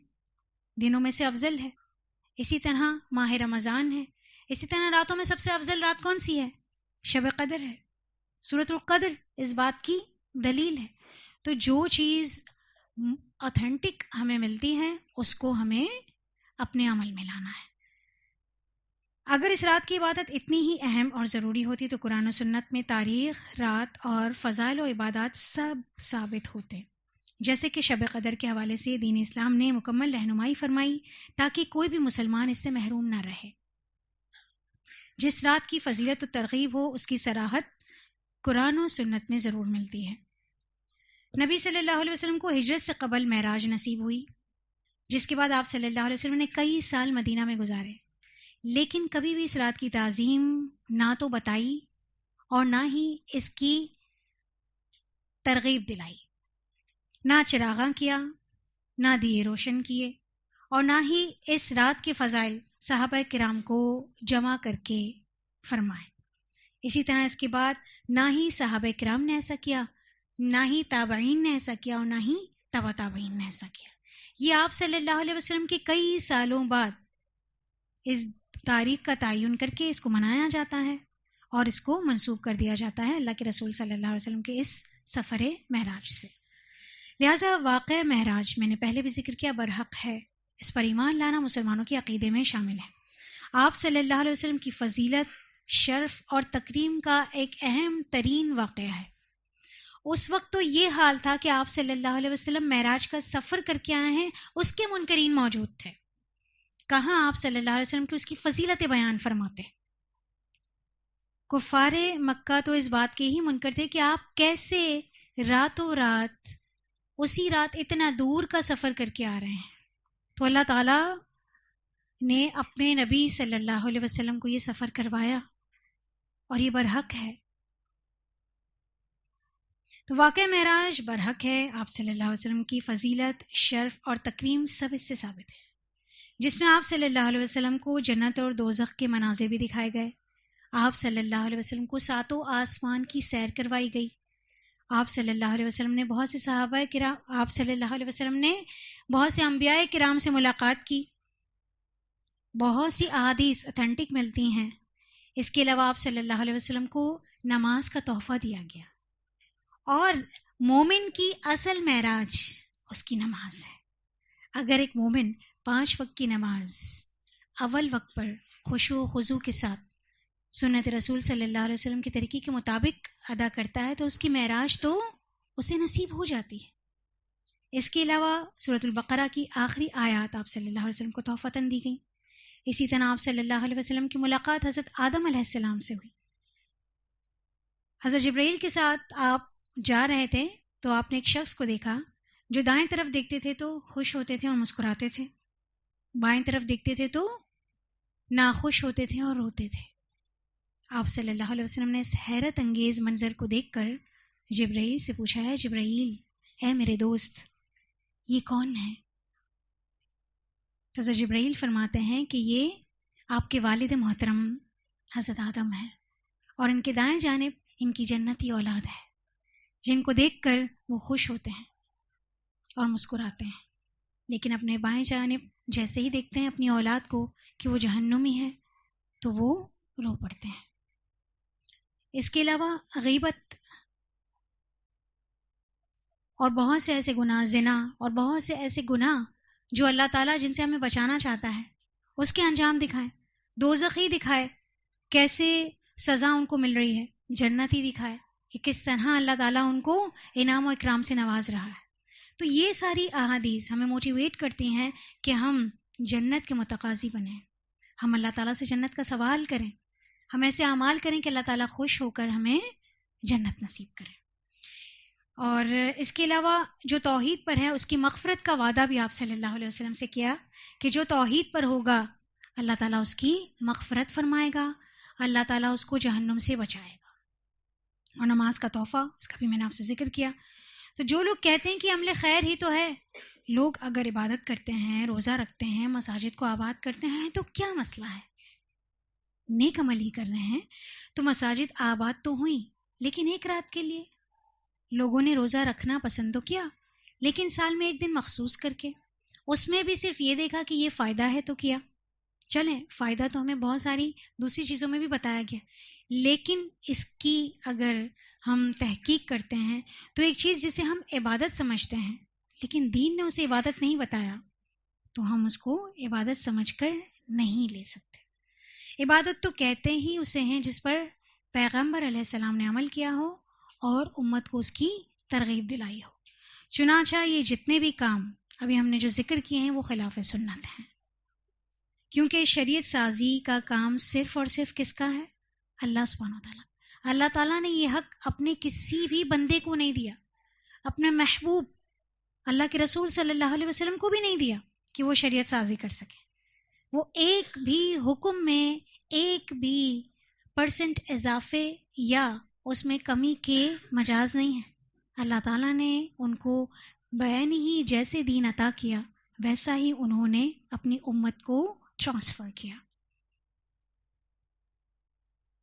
دنوں میں سے افضل ہے. اسی طرح ماہ رمضان ہے. اسی طرح راتوں میں سب سے افضل رات کون سی ہے؟ شب قدر ہے. سورۃ القدر اس بات کی دلیل ہے. تو جو چیز اوتھینٹک ہمیں ملتی ہے اس کو ہمیں اپنے عمل میں لانا ہے. اگر اس رات کی عبادت اتنی ہی اہم اور ضروری ہوتی تو قرآن و سنت میں تاریخ، رات اور فضائل و عبادات سب ثابت ہوتے. جیسے کہ شب قدر کے حوالے سے دین اسلام نے مکمل رہنمائی فرمائی تاکہ کوئی بھی مسلمان اس سے محروم نہ رہے. جس رات کی فضیلت و ترغیب ہو اس کی صراحت قرآن و سنت میں ضرور ملتی ہے. نبی صلی اللہ علیہ وسلم کو ہجرت سے قبل معراج نصیب ہوئی، جس کے بعد آپ صلی اللہ علیہ وسلم نے کئی سال مدینہ میں گزارے، لیکن کبھی بھی اس رات کی تعظیم نہ تو بتائی اور نہ ہی اس کی ترغیب دلائی. نہ چراغاں کیا، نہ دیے روشن کیے، اور نہ ہی اس رات کے فضائل صحابہ کرام کو جمع کر کے فرمائے. اسی طرح اس کے بعد نہ ہی صحابہ کرام نے ایسا کیا، نہ ہی تابعین نے ایسا کیا، اور نہ ہی تبع تابعین نے ایسا کیا. یہ آپ صلی اللہ علیہ وسلم کے کئی سالوں بعد اس تاریخ کا تعین کر کے اس کو منایا جاتا ہے اور اس کو منسوب کر دیا جاتا ہے اللہ کے رسول صلی اللہ علیہ وسلم کے اس سفر معراج سے. لہٰذا واقع معراج میں نے پہلے بھی ذکر کیا برحق ہے. اس پر ایمان لانا مسلمانوں کے عقیدے میں شامل ہے. آپ صلی اللہ علیہ وسلم کی فضیلت، شرف اور تکریم کا ایک اہم ترین واقعہ ہے. اس وقت تو یہ حال تھا کہ آپ صلی اللہ علیہ وسلم معراج کا سفر کر کے آئے ہیں، اس کے منکرین موجود تھے. کہاں آپ صلی اللہ علیہ وسلم کی اس کی فضیلتیں بیان فرماتے. کفار مکہ تو اس بات کے ہی منکر تھے کہ آپ کیسے راتوں رات اسی رات اتنا دور کا سفر کر کے آ رہے ہیں. تو اللہ تعالیٰ نے اپنے نبی صلی اللہ علیہ وسلم کو یہ سفر کروایا اور یہ برحق ہے. تو واقع معراج برحق ہے. آپ صلی اللہ علیہ وسلم کی فضیلت، شرف اور تکریم سب اس سے ثابت ہے، جس میں آپ صلی اللہ علیہ وسلم کو جنت اور دوزخ کے مناظر بھی دکھائے گئے. آپ صلی اللہ علیہ وسلم کو ساتوں آسمان کی سیر کروائی گئی. آپ صلی اللہ علیہ وسلم نے بہت سے صحابہ کرام، آپ صلی اللہ علیہ وسلم نے بہت سے انبیاء کرام سے ملاقات کی. بہت سی احادیث اتھینٹک ملتی ہیں. اس کے علاوہ آپ صلی اللہ علیہ وسلم کو نماز کا تحفہ دیا گیا، اور مومن کی اصل معراج اس کی نماز ہے. اگر ایک مومن 5 وقت کی نماز اول وقت پر خشوع و خضوع کے ساتھ سنت رسول صلی اللہ علیہ وسلم کے طریقے کے مطابق ادا کرتا ہے تو اس کی معراج تو اسے نصیب ہو جاتی ہے. اس کے علاوہ سورۃ البقرہ کی آخری آیات آپ صلی اللہ علیہ وسلم کو تحفتاً دی گئیں. اسی طرح آپ صلی اللہ علیہ وسلم کی ملاقات حضرت آدم علیہ السلام سے ہوئی. حضرت جبرائیل کے ساتھ آپ جا رہے تھے تو آپ نے ایک شخص کو دیکھا جو دائیں طرف دیکھتے تھے تو خوش ہوتے تھے اور مسکراتے تھے، بائیں طرف دیکھتے تھے تو ناخوش ہوتے تھے اور روتے تھے. آپ صلی اللہ علیہ وسلم نے اس حیرت انگیز منظر کو دیکھ کر جبرائیل سے پوچھا، ہے جبرائیل، اے میرے دوست، یہ کون ہے؟ تو حضرت جبرائیل فرماتے ہیں کہ یہ آپ کے والد محترم حضرت آدم ہیں، اور ان کے دائیں جانب ان کی جنتی اولاد ہے، جن کو دیکھ کر وہ خوش ہوتے ہیں اور مسکراتے ہیں، لیکن اپنے بائیں جانب جیسے ہی دیکھتے ہیں اپنی اولاد کو کہ وہ جہنمی ہے تو وہ رو پڑتے ہیں. اس کے علاوہ غیبت اور بہت سے ایسے گناہ، زنا اور بہت سے ایسے گناہ جو اللہ تعالیٰ جن سے ہمیں بچانا چاہتا ہے، اس کے انجام دکھائے، دوزخی دکھائے کیسے سزا ان کو مل رہی ہے، جنت ہی دکھائے کہ کس طرح اللہ تعالیٰ ان کو انعام و اکرام سے نواز رہا ہے. تو یہ ساری احادیث ہمیں موٹیویٹ کرتی ہیں کہ ہم جنت کے متقاضی بنیں، ہم اللہ تعالیٰ سے جنت کا سوال کریں، ہم ایسے اعمال کریں کہ اللہ تعالیٰ خوش ہو کر ہمیں جنت نصیب کریں. اور اس کے علاوہ جو توحید پر ہے اس کی مغفرت کا وعدہ بھی آپ صلی اللہ علیہ وسلم سے کیا کہ جو توحید پر ہوگا اللہ تعالیٰ اس کی مغفرت فرمائے گا، اللہ تعالیٰ اس کو جہنم سے بچائے گا. اور نماز کا تحفہ، اس کا بھی میں نے آپ سے ذکر کیا. تو جو لوگ کہتے ہیں کہ عمل خیر ہی تو ہے، لوگ اگر عبادت کرتے ہیں، روزہ رکھتے ہیں، مساجد کو آباد کرتے ہیں تو کیا مسئلہ ہے؟ نیک عمل ہی کر رہے ہیں تو مساجد آباد تو ہوئیں، لیکن ایک رات کے لیے. لوگوں نے روزہ رکھنا پسند تو کیا، لیکن سال میں ایک دن مخصوص کر کے، اس میں بھی صرف یہ دیکھا کہ یہ فائدہ ہے تو کیا. چلیں، فائدہ تو ہمیں بہت ساری دوسری چیزوں میں بھی بتایا گیا، لیکن اس کی اگر ہم تحقیق کرتے ہیں تو ایک چیز جسے ہم عبادت سمجھتے ہیں لیکن دین نے اسے عبادت نہیں بتایا تو ہم اس کو عبادت سمجھ کر نہیں لے سکتے. عبادت تو کہتے ہی اسے ہیں جس پر پیغمبر علیہ السلام نے عمل کیا ہو اور امت کو اس کی ترغیب دلائی ہو. چنانچہ یہ جتنے بھی کام ابھی ہم نے جو ذکر کیے ہیں وہ خلاف سنت ہیں، کیونکہ شریعت سازی کا کام صرف اور صرف کس کا ہے؟ اللہ سبحانہ وتعالیٰ. اللہ تعالیٰ نے یہ حق اپنے کسی بھی بندے کو نہیں دیا، اپنے محبوب اللہ کے رسول صلی اللہ علیہ وسلم کو بھی نہیں دیا کہ وہ شریعت سازی کر سکے. وہ ایک بھی حکم میں ایک بھی پرسنٹ اضافے یا اس میں کمی کے مجاز نہیں ہے. اللہ تعالیٰ نے ان کو بیان ہی جیسے دین عطا کیا ویسا ہی انہوں نے اپنی امت کو ٹرانسفر کیا.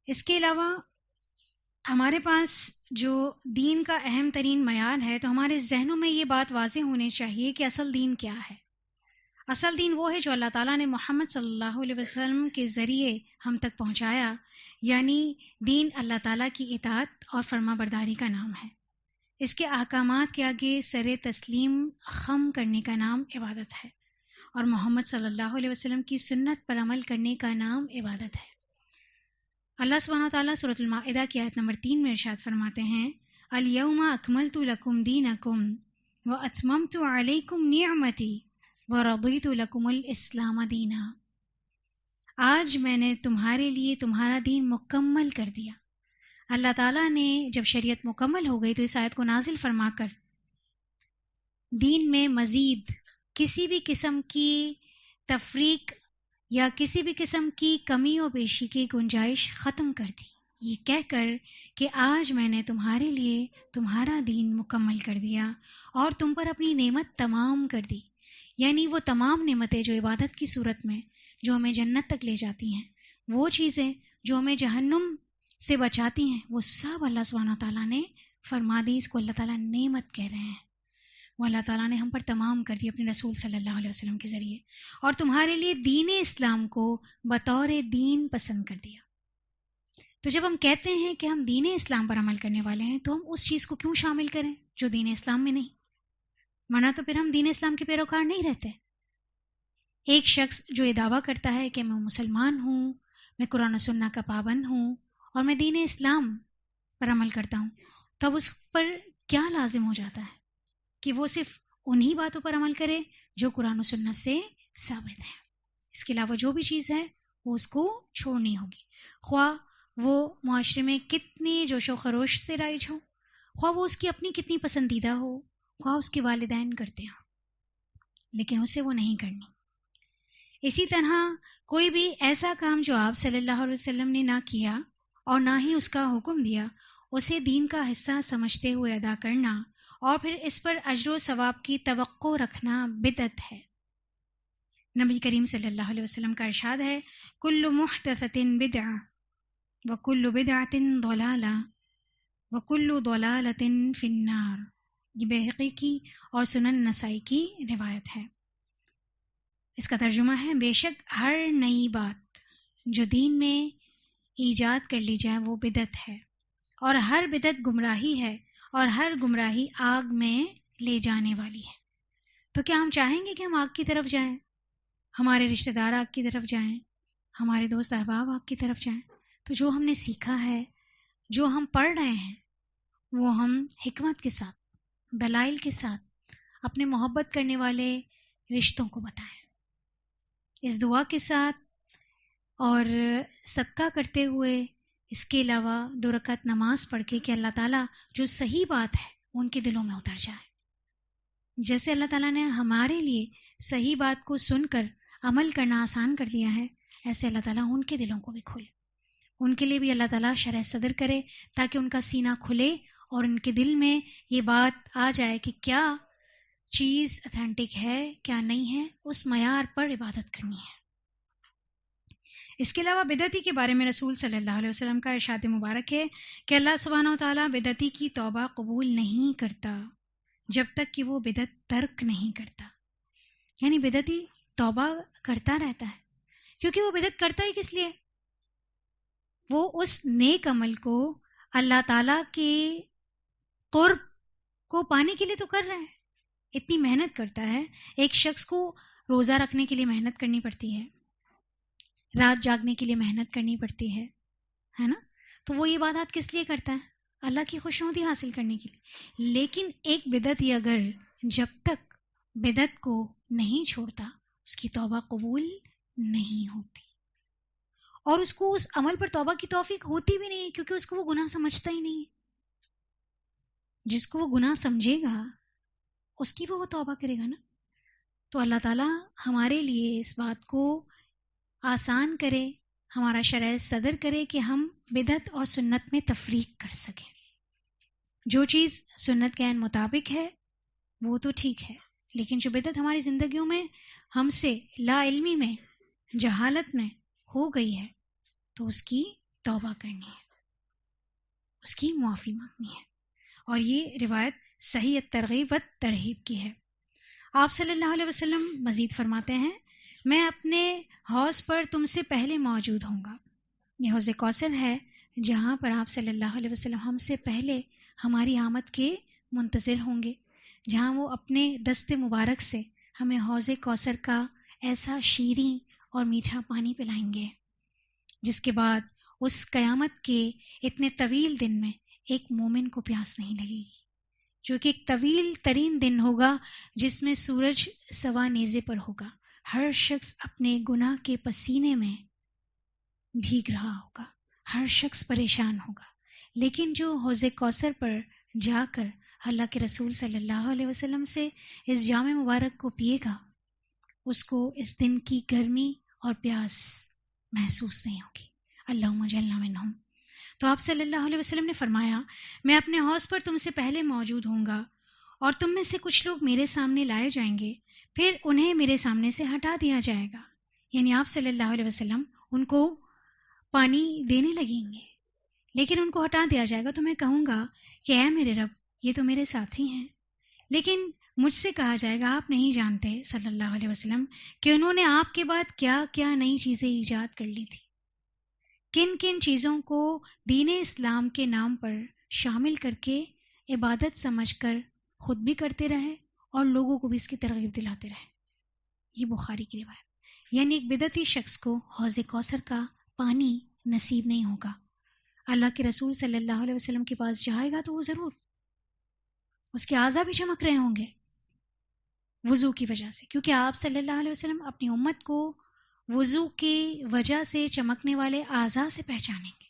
اس کے علاوہ ہمارے پاس جو دین کا اہم ترین معیار ہے تو ہمارے ذہنوں میں یہ بات واضح ہونی چاہیے کہ اصل دین کیا ہے. اصل دین وہ ہے جو اللہ تعالیٰ نے محمد صلی اللہ علیہ وسلم کے ذریعے ہم تک پہنچایا، یعنی دین اللہ تعالیٰ کی اطاعت اور فرما برداری کا نام ہے. اس کے احکامات کے آگے سر تسلیم خم کرنے کا نام عبادت ہے، اور محمد صلی اللہ علیہ وسلم کی سنت پر عمل کرنے کا نام عبادت ہے. اللہ سبحانہ وتعالیٰ سورۃ المائدہ کی آیت نمبر 3 میں ارشاد فرماتے ہیں الیوم اکملت لکم دینکم واتممت علیکم نعمتی ورضیت لکم الاسلام دینا. آج میں نے تمہارے لیے تمہارا دین مکمل کر دیا. اللہ تعالیٰ نے جب شریعت مکمل ہو گئی تو اس آیت کو نازل فرما کر دین میں مزید کسی بھی قسم کی تفریق یا کسی بھی قسم کی کمی و بیشی کی گنجائش ختم کر دی، یہ کہہ کر کہ آج میں نے تمہارے لیے تمہارا دین مکمل کر دیا اور تم پر اپنی نعمت تمام کر دی. یعنی وہ تمام نعمتیں جو عبادت کی صورت میں جو ہمیں جنت تک لے جاتی ہیں، وہ چیزیں جو ہمیں جہنم سے بچاتی ہیں، وہ سب اللہ سبحانہ تعالیٰ نے فرما دی. اس کو اللہ تعالیٰ نعمت کہہ رہے ہیں، وہ اللہ تعالیٰ نے ہم پر تمام کر دی اپنے رسول صلی اللہ علیہ وسلم کے ذریعے، اور تمہارے لیے دین اسلام کو بطور دین پسند کر دیا. تو جب ہم کہتے ہیں کہ ہم دین اسلام پر عمل کرنے والے ہیں تو ہم اس چیز کو کیوں شامل کریں جو دین اسلام میں نہیں؟ ورنہ تو پھر ہم دین اسلام کے پیروکار نہیں رہتے. ایک شخص جو یہ دعویٰ کرتا ہے کہ میں مسلمان ہوں، میں قرآن و سنت کا پابند ہوں اور میں دین اسلام پر عمل کرتا ہوں، تب اس پر کیا لازم ہو جاتا ہے کہ وہ صرف انہی باتوں پر عمل کرے جو قرآن و سنت سے ثابت ہے. اس کے علاوہ جو بھی چیز ہے وہ اس کو چھوڑنی ہوگی، خواہ وہ معاشرے میں کتنی جوش و خروش سے رائج ہو، خواہ وہ اس کی اپنی کتنی پسندیدہ ہو، خواہ اس کے والدین کرتے ہوں، لیکن اسے وہ نہیں کرنی. اسی طرح کوئی بھی ایسا کام جو آپ صلی اللہ علیہ وسلم نے نہ کیا اور نہ ہی اس کا حکم دیا، اسے دین کا حصہ سمجھتے ہوئے ادا کرنا اور پھر اس پر اجر و ثواب کی توقع رکھنا بدعت ہے. نبی کریم صلی اللہ علیہ وسلم کا ارشاد ہے کل محدثۃ بدعہ وکل بدعۃ ضلالہ وکل ضلالۃ فی النار. یہ بیہقی کی اور سنن نسائی کی روایت ہے. اس کا ترجمہ ہے بے شک ہر نئی بات جو دین میں ایجاد کر لی جائے وہ بدعت ہے، اور ہر بدعت گمراہی ہے، اور ہر گمراہی آگ میں لے جانے والی ہے. تو کیا ہم چاہیں گے کہ ہم آگ کی طرف جائیں، ہمارے رشتہ دار آگ کی طرف جائیں، ہمارے دوست احباب آگ کی طرف جائیں؟ تو جو ہم نے سیکھا ہے، جو ہم پڑھ رہے ہیں، وہ ہم حکمت کے ساتھ، دلائل کے ساتھ اپنے محبت کرنے والے رشتوں کو بتائیں، اس دعا کے ساتھ اور صدقہ کرتے ہوئے، اس کے علاوہ 2 رکعت نماز پڑھ کے کہ اللہ تعالیٰ جو صحیح بات ہے ان کے دلوں میں اتر جائے. جیسے اللہ تعالیٰ نے ہمارے لیے صحیح بات کو سن کر عمل کرنا آسان کر دیا ہے، ایسے اللہ تعالیٰ ان کے دلوں کو بھی کھولے، ان کے لیے بھی اللہ تعالیٰ شرح صدر کرے تاکہ ان کا سینہ کھلے اور ان کے دل میں یہ بات آ جائے کہ کیا چیز اتھینٹک ہے، کیا نہیں ہے، اس معیار پر عبادت کرنی ہے. اس کے علاوہ بدعتی کے بارے میں رسول صلی اللہ علیہ وسلم کا ارشاد مبارک ہے کہ اللہ سبحانہ و تعالیٰ بدعتی کی توبہ قبول نہیں کرتا جب تک کہ وہ بدعت ترک نہیں کرتا. یعنی بدعتی توبہ کرتا رہتا ہے، کیونکہ وہ بدعت کرتا ہی کس لیے؟ وہ اس نیک عمل کو اللہ تعالیٰ کے قرب کو پانے کے لیے تو کر رہا ہے، اتنی محنت کرتا ہے. ایک شخص کو روزہ رکھنے کے لیے محنت کرنی پڑتی ہے، رات جاگنے کے لیے محنت کرنی پڑتی ہے نا؟ تو وہ یہ عبادات کس لیے کرتا ہے؟ اللہ کی خوشنودی حاصل کرنے کے لیے. لیکن ایک بدعتی اگر جب تک بدعت کو نہیں چھوڑتا، اس کی توبہ قبول نہیں ہوتی، اور اس کو اس عمل پر توبہ کی توفیق ہوتی بھی نہیں، کیونکہ اس کو وہ گناہ سمجھتا ہی نہیں ہے. جس کو وہ گناہ سمجھے گا اس کی بھی وہ توبہ کرے گا نا. تو اللہ تعالیٰ ہمارے لیے اس بات کو آسان کرے، ہمارا شرح صدر کرے کہ ہم بدعت اور سنت میں تفریق کر سکیں. جو چیز سنت کے عین مطابق ہے وہ تو ٹھیک ہے، لیکن جو بدعت ہماری زندگیوں میں ہم سے لا علمی میں، جہالت میں ہو گئی ہے، تو اس کی توبہ کرنی ہے، اس کی معافی مانگنی ہے. اور یہ روایت صحیح الترغیب و ترہیب کی ہے. آپ صلی اللہ علیہ وسلم مزید فرماتے ہیں، میں اپنے حوض پر تم سے پہلے موجود ہوں گا. یہ حوض کوثر ہے جہاں پر آپ صلی اللہ علیہ وسلم ہم سے پہلے ہماری آمد کے منتظر ہوں گے، جہاں وہ اپنے دست مبارک سے ہمیں حوض کوثر کا ایسا شیریں اور میٹھا پانی پلائیں گے جس کے بعد اس قیامت کے اتنے طویل دن میں ایک مومن کو پیاس نہیں لگے گی، جو کہ ایک طویل ترین دن ہوگا جس میں سورج سوا نیزے پر ہوگا. ہر شخص اپنے گناہ کے پسینے میں بھیگ رہا ہوگا، ہر شخص پریشان ہوگا. لیکن جو حوض کوثر پر جا کر اللہ کے رسول صلی اللہ علیہ وسلم سے اس جام مبارک کو پیے گا، اس کو اس دن کی گرمی اور پیاس محسوس نہیں ہوگی. اللہم اجعلنا منہم. تو آپ صلی اللہ علیہ وسلم نے فرمایا، میں اپنے حوض پر تم سے پہلے موجود ہوں گا، اور تم میں سے کچھ لوگ میرے سامنے لائے جائیں گے، پھر انہیں میرے سامنے سے ہٹا دیا جائے گا. یعنی آپ صلی اللہ علیہ وسلم ان کو پانی دینے لگیں گے، لیکن ان کو ہٹا دیا جائے گا. تو میں کہوں گا کہ اے میرے رب، یہ تو میرے ساتھی ہیں. لیکن مجھ سے کہا جائے گا، آپ نہیں جانتے صلی اللہ علیہ وسلم کہ انہوں نے آپ کے بعد کیا کیا نئی چیزیں ایجاد کر لی تھی، کن کن چیزوں کو دین اسلام کے نام پر شامل کر کے عبادت سمجھ کر خود بھی کرتے رہے اور لوگوں کو بھی اس کی ترغیب دلاتے رہے. یہ بخاری کی روایت. یعنی ایک بدعتی شخص کو حوض کوثر کا پانی نصیب نہیں ہوگا. اللہ کے رسول صلی اللہ علیہ وسلم کے پاس جائے گا تو وہ ضرور اس کے اعضاء بھی چمک رہے ہوں گے وضو کی وجہ سے، کیونکہ آپ صلی اللہ علیہ وسلم اپنی امت کو وضو کی وجہ سے چمکنے والے اعضاء سے پہچانیں گے.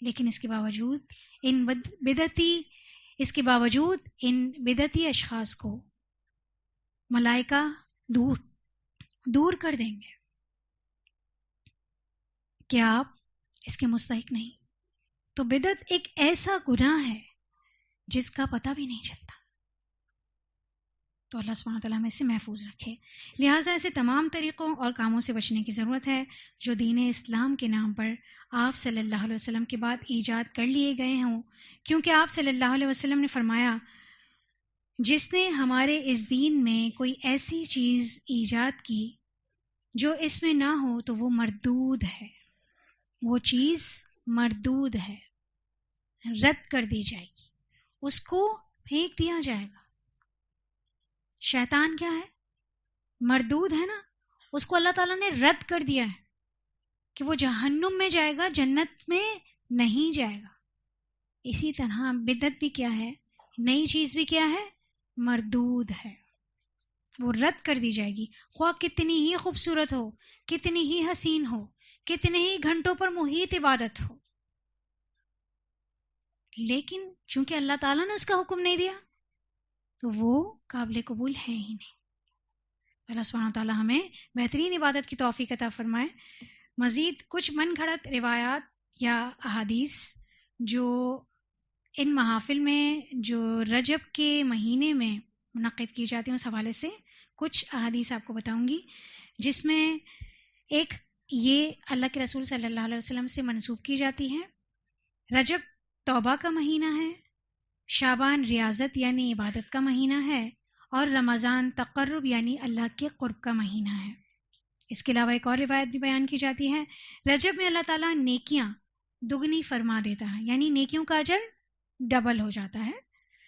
لیکن اس کے باوجود ان بدعتی اشخاص کو ملائکہ دور کر دیں گے کہ آپ اس کے مستحق نہیں. تو بدعت ایک ایسا گناہ ہے جس کا پتہ بھی نہیں چلتا. تو اللہ سبحانہ وتعالیٰ ہمیں اسے محفوظ رکھے. لہٰذا ایسے تمام طریقوں اور کاموں سے بچنے کی ضرورت ہے جو دین اسلام کے نام پر آپ صلی اللہ علیہ وسلم کے بعد ایجاد کر لیے گئے ہوں، کیونکہ آپ صلی اللہ علیہ وسلم نے فرمایا، جس نے ہمارے اس دین میں کوئی ایسی چیز ایجاد کی جو اس میں نہ ہو تو وہ مردود ہے، وہ چیز مردود ہے، رد کر دی جائے گی، اس کو پھینک دیا جائے گا. شیطان کیا ہے؟ مردود ہے نا، اس کو اللہ تعالیٰ نے رد کر دیا ہے کہ وہ جہنم میں جائے گا، جنت میں نہیں جائے گا۔ اسی طرح بدعت بھی کیا ہے؟ نئی چیز بھی کیا ہے؟ مردود ہے، وہ رد کر دی جائے گی، خواہ کتنی ہی خوبصورت ہو، کتنی ہی حسین ہو، کتنے ہی گھنٹوں پر محیط عبادت ہو، لیکن چونکہ اللہ تعالیٰ نے اس کا حکم نہیں دیا تو وہ قابل قبول ہے ہی نہیں۔ اللہ سبحانہ تعالیٰ ہمیں بہترین عبادت کی توفیق عطا فرمائے۔ مزید کچھ من گھڑت روایات یا احادیث جو ان محافل میں جو رجب کے مہینے میں منعقد کی جاتی ہیں اس حوالے سے کچھ احادیث آپ کو بتاؤں گی، جس میں ایک یہ اللہ کے رسول صلی اللہ علیہ وسلم سے منسوب کی جاتی ہے۔ رجب توبہ کا مہینہ ہے، شعبان ریاضت یعنی عبادت کا مہینہ ہے، اور رمضان تقرب یعنی اللہ کے قرب کا مہینہ ہے۔ اس کے علاوہ ایک اور روایت بھی بیان کی جاتی ہے، رجب میں اللہ تعالیٰ نیکیاں دگنی فرما دیتا ہے، یعنی نیکیوں کا اجر ڈبل ہو جاتا ہے۔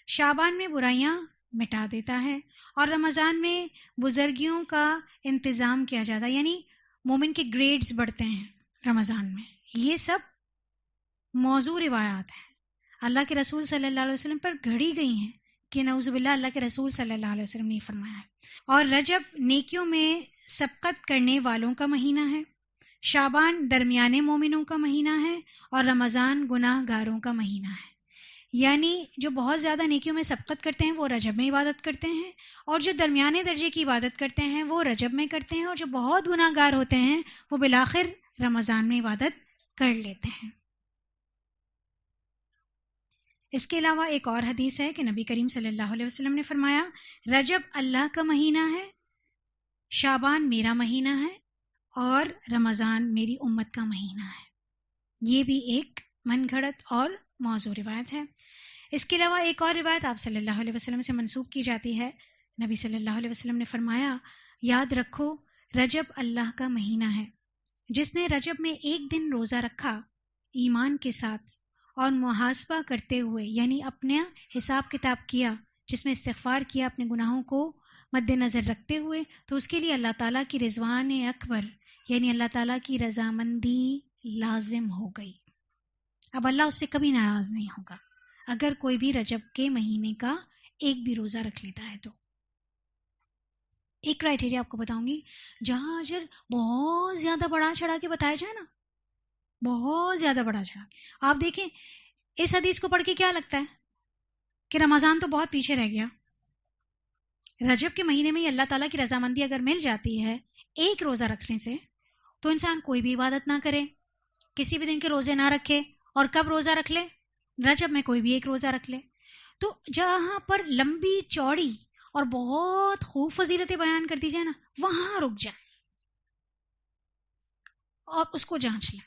شعبان میں برائیاں مٹا دیتا ہے، اور رمضان میں بزرگیوں کا انتظام کیا جاتا ہے، یعنی مومن کے گریڈز بڑھتے ہیں رمضان میں۔ یہ سب موضوع روایات ہیں، اللہ کے رسول صلی اللہ علیہ وسلم پر گھڑی گئی ہیں کہ نعوذ باللہ اللہ کے رسول صلی اللہ علیہ وسلم نے فرمایا ہے۔ اور رجب نیکیوں میں سبقت کرنے والوں کا مہینہ ہے، شعبان درمیانے مومنوں کا مہینہ ہے، اور رمضان گناہ گاروں کا مہینہ ہے۔ یعنی جو بہت زیادہ نیکیوں میں سبقت کرتے ہیں وہ رجب میں عبادت کرتے ہیں، اور جو درمیانے درجے کی عبادت کرتے ہیں وہ رجب میں کرتے ہیں، اور جو بہت گناہ گار ہوتے ہیں وہ بالآخر رمضان میں عبادت کر لیتے ہیں۔ اس کے علاوہ ایک اور حدیث ہے کہ نبی کریم صلی اللہ علیہ وسلم نے فرمایا، رجب اللہ کا مہینہ ہے، شعبان میرا مہینہ ہے، اور رمضان میری امت کا مہینہ ہے۔ یہ بھی ایک من گھڑت اور موضوع روایت ہے۔ اس کے علاوہ ایک اور روایت آپ صلی اللہ علیہ وسلم سے منسوب کی جاتی ہے، نبی صلی اللہ علیہ وسلم نے فرمایا، یاد رکھو رجب اللہ کا مہینہ ہے، جس نے رجب میں ایک دن روزہ رکھا ایمان کے ساتھ اور محاسبہ کرتے ہوئے، یعنی اپنا حساب کتاب کیا، جس میں استغفار کیا اپنے گناہوں کو مد نظر رکھتے ہوئے، تو اس کے لیے اللہ تعالیٰ کی رضوان اکبر یعنی اللہ تعالیٰ کی رضامندی لازم ہو گئی۔ اب اللہ اس سے کبھی ناراض نہیں ہوگا اگر کوئی بھی رجب کے مہینے کا ایک بھی روزہ رکھ لیتا ہے۔ تو ایک کرائٹیریا آپ کو بتاؤں گی، جہاں اجر بہت زیادہ بڑھا چڑھا کے بتایا جائے نا، بہت زیادہ بڑھا چڑھا، آپ دیکھیں اس حدیث کو پڑھ کے کیا لگتا ہے کہ رمضان تو بہت پیچھے رہ گیا۔ رجب کے مہینے میں ہی اللہ تعالیٰ کی رضامندی اگر مل جاتی ہے ایک روزہ رکھنے سے، تو انسان کوئی بھی عبادت نہ کرے، کسی بھی دن کے روزے نہ رکھے، اور کب روزہ رکھ لے؟ رجب میں کوئی بھی ایک روزہ رکھ لے۔ تو جہاں پر لمبی چوڑی اور بہت خوب فضیلتیں بیان کر دی جائے نا، وہاں رک جائے اور اس کو جانچ لیں۔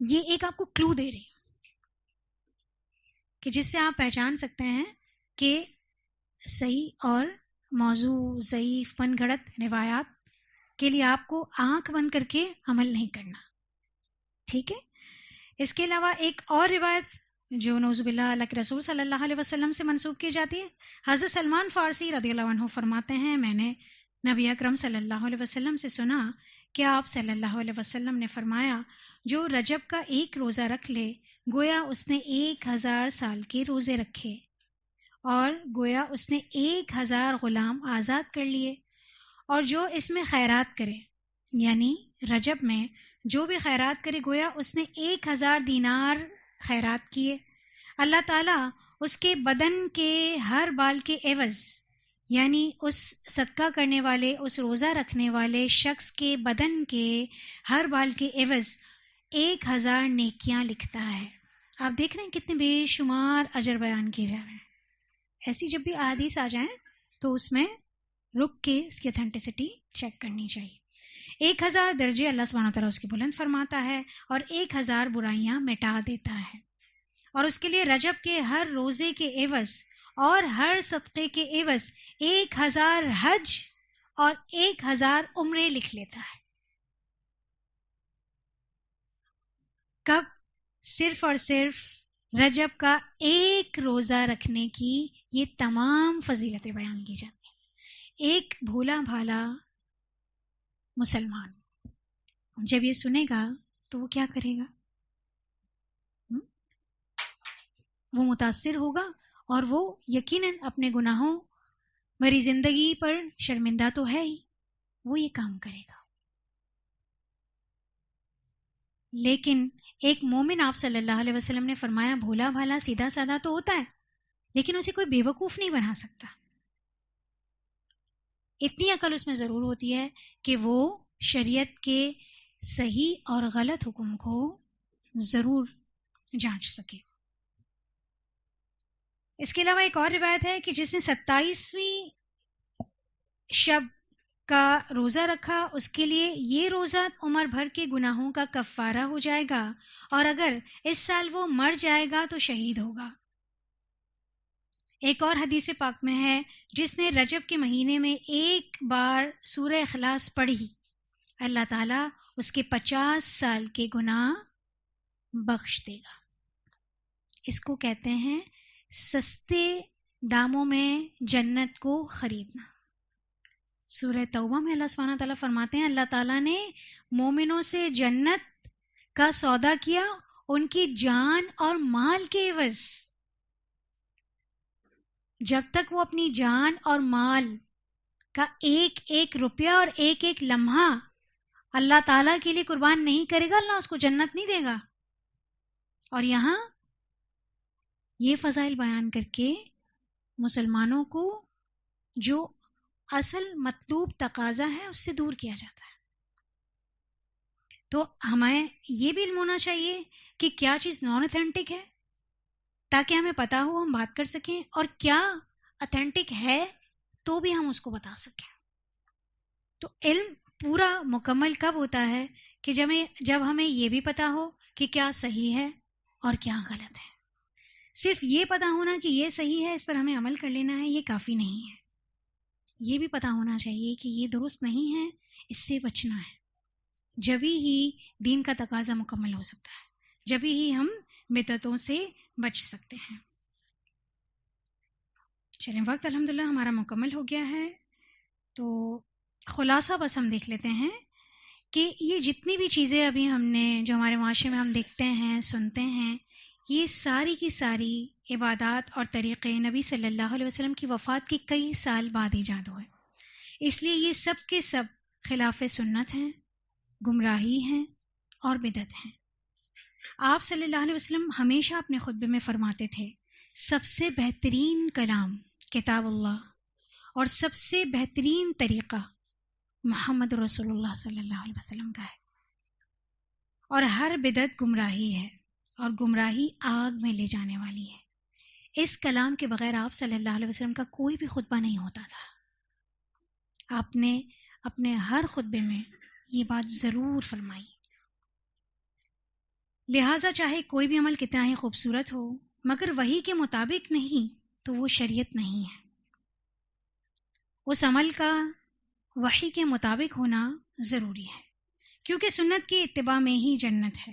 یہ ایک آپ کو کلو دے رہی ہوں کہ جس سے آپ پہچان سکتے ہیں کہ صحیح اور موضوع ضعیف من گھڑت روایات کے لیے آپ کو آنکھ بند کر کے عمل نہیں کرنا، ٹھیک ہے؟ اس کے علاوہ ایک اور روایت جو نعوذ باللہ اللہ کے رسول صلی اللہ علیہ وسلم سے منسوب کی جاتی ہے، حضرت سلمان فارسی رضی اللہ عنہ فرماتے ہیں، میں نے نبی اکرم صلی اللہ علیہ وسلم سے سنا کہ آپ صلی اللہ علیہ وسلم نے فرمایا، جو رجب کا ایک روزہ رکھ لے گویا اس نے 1000 سال کے روزے رکھے، اور گویا اس نے 1000 غلام آزاد کر لیے، اور جو اس میں خیرات کرے، یعنی رجب میں جو بھی خیرات کرے گویا اس نے 1000 دینار خیرات کیے، اللہ تعالیٰ اس کے بدن کے ہر بال کے عوض، یعنی اس صدقہ کرنے والے، اس روزہ رکھنے والے شخص کے بدن کے ہر بال کے عوض 1000 نیکیاں لکھتا ہے۔ آپ دیکھ رہے ہیں کتنے بے شمار اجر بیان کیے جا رہے ہیں۔ ایسی جب بھی احادیث آ جائیں تو اس میں رک کے اس کی اتھینٹسٹی چیک کرنی چاہیے۔ 1000 درجے اللہ سبحانہ تعالیٰ اس کی بلند فرماتا ہے، اور 1000 برائیاں مٹا دیتا ہے، اور اس کے لیے رجب کے ہر روزے کے عوض اور ہر صدقے کے عوض 1000 حج اور 1000 عمرے لکھ لیتا ہے۔ کب؟ صرف اور صرف رجب کا ایک روزہ رکھنے کی یہ تمام فضیلتیں بیان کی جاتی ہیں۔ ایک بھولا بھالا مسلمان جب یہ سنے گا تو وہ کیا کرے گا؟ وہ متاثر ہوگا اور وہ یقیناً اپنے گناہوں بھری زندگی پر شرمندہ تو ہے ہی، وہ یہ کام کرے گا۔ لیکن ایک مومن، آپ صلی اللہ علیہ وسلم نے فرمایا، بھولا بھالا سیدھا سادہ تو ہوتا ہے لیکن اسے کوئی بیوقوف نہیں بنا سکتا۔ اتنی عقل اس میں ضرور ہوتی ہے کہ وہ شریعت کے صحیح اور غلط حکم کو ضرور جانچ سکے۔ اس کے علاوہ ایک اور روایت ہے کہ جس نے 27ویں شب کا روزہ رکھا اس کے لیے یہ روزہ عمر بھر کے گناہوں کا کفارہ ہو جائے گا، اور اگر اس سال وہ مر جائے گا تو شہید ہوگا۔ ایک اور حدیث پاک میں ہے، جس نے رجب کے مہینے میں ایک بار سورہ اخلاص پڑھی، اللہ تعالیٰ اس کے 50 سال کے گناہ بخش دے گا۔ اس کو کہتے ہیں سستے داموں میں جنت کو خریدنا۔ سورہ توبہ میں اللہ سبحانہ تعالیٰ فرماتے ہیں، اللہ تعالیٰ نے مومنوں سے جنت کا سودا کیا ان کی جان اور مال کے عوض۔ جب تک وہ اپنی جان اور مال کا ایک ایک روپیہ اور ایک ایک لمحہ اللہ تعالیٰ کے لیے قربان نہیں کرے گا، اللہ اس کو جنت نہیں دے گا۔ اور یہاں یہ فضائل بیان کر کے مسلمانوں کو جو اصل مطلوب تقاضا ہے اس سے دور کیا جاتا ہے۔ تو ہمیں یہ بھی علم ہونا چاہیے کہ کیا چیز نان اتھینٹک ہے، تاکہ ہمیں پتہ ہو، ہم بات کر سکیں، اور کیا اتھینٹک ہے تو بھی ہم اس کو بتا سکیں۔ تو علم پورا مکمل کب ہوتا ہے کہ جب ہمیں یہ بھی پتہ ہو کہ کیا صحیح ہے اور کیا غلط ہے۔ صرف یہ پتہ ہونا کہ یہ صحیح ہے، اس پر ہمیں عمل کر لینا ہے، یہ کافی نہیں ہے۔ یہ بھی پتہ ہونا چاہیے کہ یہ درست نہیں ہے، اس سے بچنا ہے۔ جبھی ہی دین کا تقاضا مکمل ہو سکتا ہے، جبھی ہی ہم بدعتوں سے بچ سکتے ہیں۔ چلیں، وقت الحمدللہ ہمارا مکمل ہو گیا ہے، تو خلاصہ بس ہم دیکھ لیتے ہیں کہ یہ جتنی بھی چیزیں ابھی ہم نے، جو ہمارے معاشرے میں ہم دیکھتے ہیں، سنتے ہیں، یہ ساری کی ساری عبادات اور طریقے نبی صلی اللہ علیہ وسلم کی وفات کے کئی سال بعد ایجاد ہوئے، اس لیے یہ سب کے سب خلاف سنت ہیں، گمراہی ہیں اور بدعت ہیں۔ آپ صلی اللہ علیہ وسلم ہمیشہ اپنے خطبے میں فرماتے تھے، سب سے بہترین کلام کتاب اللہ اور سب سے بہترین طریقہ محمد رسول اللہ صلی اللہ علیہ وسلم کا ہے، اور ہر بدعت گمراہی ہے اور گمراہی آگ میں لے جانے والی ہے۔ اس کلام کے بغیر آپ صلی اللہ علیہ وسلم کا کوئی بھی خطبہ نہیں ہوتا تھا۔ آپ نے اپنے ہر خطبے میں یہ بات ضرور فرمائی۔ لہٰذا چاہے کوئی بھی عمل کتنا ہی خوبصورت ہو، مگر وحی کے مطابق نہیں تو وہ شریعت نہیں ہے۔ اس عمل کا وحی کے مطابق ہونا ضروری ہے، کیونکہ سنت کی اتباع میں ہی جنت ہے۔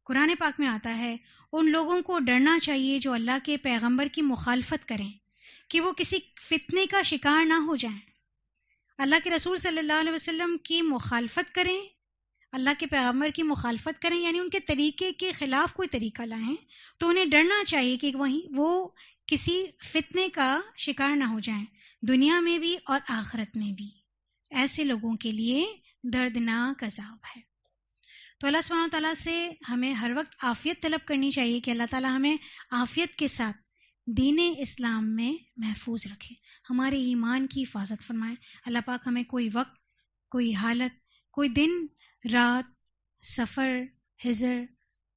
قرآن پاک میں آتا ہے، ان لوگوں کو ڈرنا چاہیے جو اللہ کے پیغمبر کی مخالفت کریں کہ وہ کسی فتنے کا شکار نہ ہو جائیں۔ اللہ کے رسول صلی اللہ علیہ وسلم کی مخالفت کریں، اللہ کے پیغمبر کی مخالفت کریں، یعنی ان کے طریقے کے خلاف کوئی طریقہ لائیں، تو انہیں ڈرنا چاہیے کہ وہ کسی فتنے کا شکار نہ ہو جائیں، دنیا میں بھی اور آخرت میں بھی۔ ایسے لوگوں کے لیے دردناک عذاب ہے۔ تو اللہ سبحانہ تعالیٰ سے ہمیں ہر وقت عافیت طلب کرنی چاہیے کہ اللہ تعالیٰ ہمیں عافیت کے ساتھ دین اسلام میں محفوظ رکھے، ہمارے ایمان کی حفاظت فرمائے۔ اللہ پاک ہمیں کوئی وقت، کوئی حالت، کوئی دن، رات، سفر، حضر،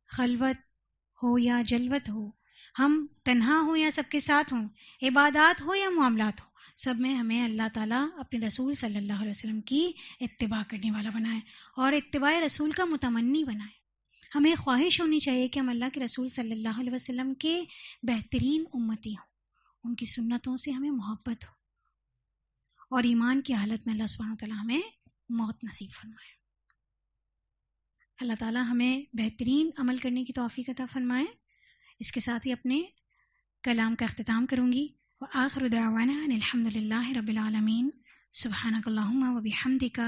خلوت ہو یا جلوت ہو، ہم تنہا ہوں یا سب کے ساتھ ہوں، عبادات ہو یا معاملات ہو، سب میں ہمیں اللہ تعالیٰ اپنے رسول صلی اللہ علیہ وسلم کی اتباع کرنے والا بنائے اور اتباع رسول کا متمنی بنائے۔ ہمیں خواہش ہونی چاہیے کہ ہم اللہ کے رسول صلی اللہ علیہ وسلم کے بہترین امتی ہوں، ان کی سنتوں سے ہمیں محبت ہو، اور ایمان کی حالت میں اللہ سبحانہ تعالیٰ ہمیں موت نصیب فرمائے۔ اللہ تعالیٰ ہمیں بہترین عمل کرنے کی توفیق عطا فرمائے۔ اس کے ساتھ ہی اپنے کلام کا اختتام کروں گی۔ وآخر دعوانا ان الحمد للہ رب العالمین، سبحانک اللہم وبحمدک،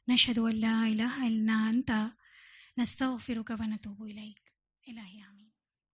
نشہد ان لا الہ الا انت، نستغفرک ونتوب الیک. الہی آمین.